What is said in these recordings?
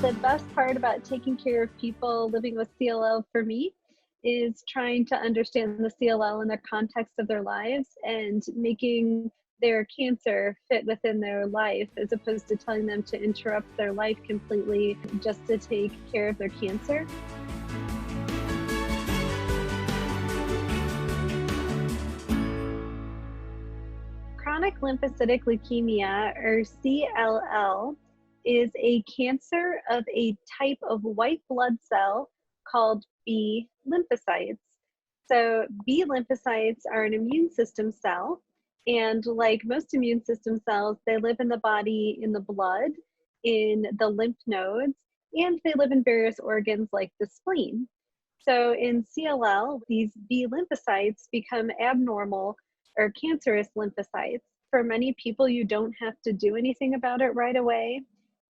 the best part about taking care of people living with CLL for me is trying to understand the CLL in the context of their lives and making their cancer fit within their life as opposed to telling them to interrupt their life completely just to take care of their cancer. Chronic lymphocytic leukemia, or CLL, is a cancer of a type of white blood cell called B lymphocytes. So, B lymphocytes are an immune system cell, and like most immune system cells, they live in the body, in the blood, in the lymph nodes, and they live in various organs like the spleen. So, in CLL, these B lymphocytes become abnormal or cancerous lymphocytes. For many people, you don't have to do anything about it right away.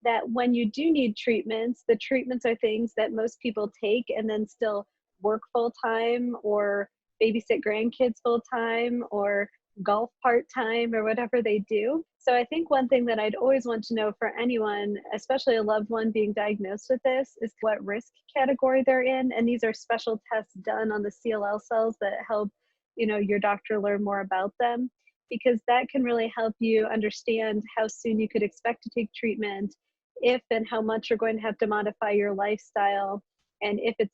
That when you do need treatments, the treatments are things that most people take and then still work full time or babysit grandkids full time or golf part time or whatever they do. So I think one thing that I'd always want to know for anyone, especially a loved one being diagnosed with this, is what risk category they're in. And these are special tests done on the CLL cells that help, your doctor learn more about them, because that can really help you understand how soon you could expect to take treatment, if and how much you're going to have to modify your lifestyle, and if it's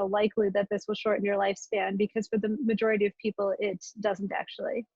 likely that this will shorten your lifespan, because for the majority of people it doesn't actually.